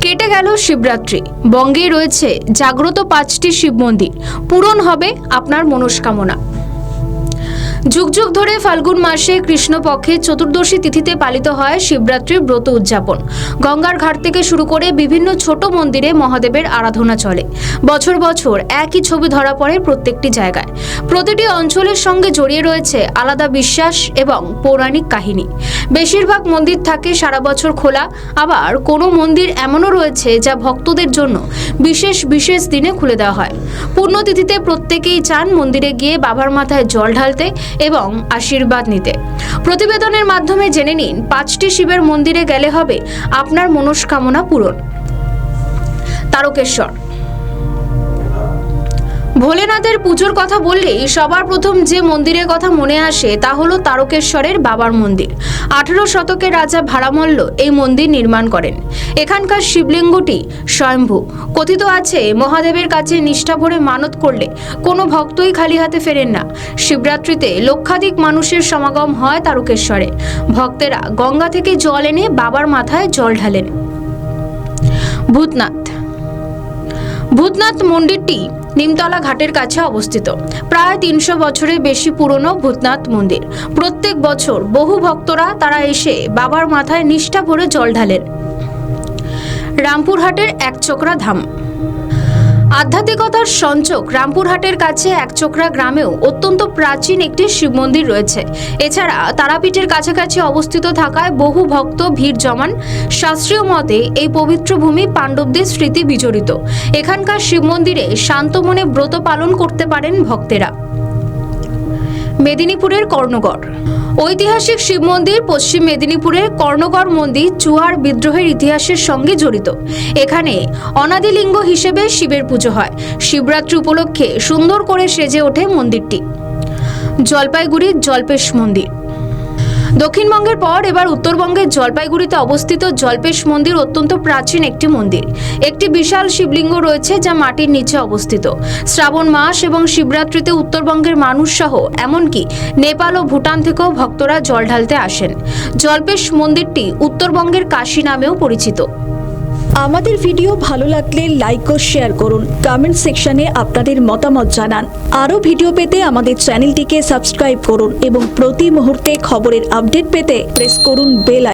কেটে গেল শিবরাত্রি। বঙ্গে রয়েছে জাগ্রত 5টি শিব মন্দির। পূরণ হবে আপনার মনস্কামনা। যুগ যুগ ধরে ফাল্গুন মাসে কৃষ্ণপক্ষে চতুর্দশী তিথিতে পালিত হয় শিবরাত্রির ব্রত উদযাপন। গঙ্গার ঘাট থেকে শুরু করে বিভিন্ন ছোট মন্দিরে মহাদেবের আরাধনা চলে। বছর বছর একই ছবি ধরা পড়ে প্রত্যেকটি জায়গায়। প্রতিটি অঞ্চলের সঙ্গে জড়িয়ে রয়েছে আলাদা বিশ্বাস এবং পৌরাণিক কাহিনী। বেশিরভাগ মন্দির থাকে সারা বছর খোলা, আবার কোনো মন্দির এমনও রয়েছে যা ভক্তদের জন্য বিশেষ বিশেষ দিনে খুলে দেওয়া হয়। পুণ্যতিথিতে প্রত্যেকেই চান মন্দিরে গিয়ে বাবার মাথায় জল ঢালতে এবং আশীর্বাদ নিতে। প্রতিবেদনের মাধ্যমে জেনে নিন 5টি শিবের মন্দিরে গেলে হবে আপনার মনস্কামনা পূরণ। তারকেশ্বর। ভোলেনাথের পুজোর কথা বললেই সবার প্রথম যে মন্দিরের কথা মনে আসে তা হলো তারকেশ্বরের বাবার মন্দির। 18 শতকে রাজা ভাড়ামল্ল এই মন্দির নির্মাণ করেন। এখানকার শিবলিঙ্গটি স্বয়ম্ভু। কথিত আছে মহাদেবের কাছে নিষ্ঠা ভরে মানত করলে কোনো ভক্তই খালি হাতে ফেরেন না। শিবরাত্রিতে লক্ষাধিক মানুষের সমাগম হয় তারকেশ্বরে। ভক্তেরা গঙ্গা থেকে জল এনে বাবার মাথায় জল ঢালেন। ভূতনাথ। ভূতনাথ মন্দিরটি নিমতলা ঘাটের কাছে অবস্থিত। প্রায় 300 বছরের বেশি পুরনো ভূতনাথ মন্দির। প্রত্যেক বছর বহু ভক্তরা তারা এসে বাবার মাথায় নিষ্ঠা ভরে জল ঢালেন। রামপুরহাটের একচোকরা ধাম। আধ্যাত্মিকতার সঞ্চক রামপুরহাটের কাছে একচোকরা গ্রামেও অত্যন্ত প্রাচীন একটি শিব মন্দির রয়েছে। এছাড়া তারাপীঠের কাছাকাছি অবস্থিত থাকায় বহু ভক্ত ভিড় জমান। শাস্ত্রীয় মতে এই পবিত্র ভূমি পাণ্ডবদের স্মৃতি বিজড়িত। এখানকার শিব মন্দিরে শান্ত মনে ব্রত পালন করতে পারেন ভক্তেরা। মেদিনীপুরের কর্ণগড়। ঐতিহাসিক শিব মন্দির পশ্চিম মেদিনীপুরের কর্ণগড় মন্দির চুয়ার বিদ্রোহের ইতিহাসের সঙ্গে জড়িত। এখানে অনাদিলিঙ্গ হিসেবে শিবের পুজো হয়। শিবরাত্রি উপলক্ষে সুন্দর করে সেজে ওঠে মন্দিরটি। জলপাইগুড়ির জল্পেশ মন্দির। দক্ষিণবঙ্গের পর এবার উত্তরবঙ্গের জলপাইগুড়িতে অবস্থিত জল্পেশ মন্দির অত্যন্ত প্রাচীন একটি মন্দির। একটি বিশাল শিবলিঙ্গ রয়েছে যা মাটির নিচে অবস্থিত। শ্রাবণ মাস এবং শিবরাত্রিতে উত্তরবঙ্গের মানুষ সহ এমনকি নেপাল ও ভুটান থেকেও ভক্তরা জল ঢালতে আসেন। জল্পেশ মন্দিরটি উত্তরবঙ্গের কাশী নামেও পরিচিত। আমাদের ভিডিও ভালো লাগলে লাইক ও শেয়ার করুন। কমেন্ট সেকশনে আপনাদের মতামত জানান। আরও ভিডিও পেতে আমাদের চ্যানেলটিকে সাবস্ক্রাইব করুন এবং প্রতি মুহূর্তে খবরের আপডেট পেতে প্রেস করুন বেল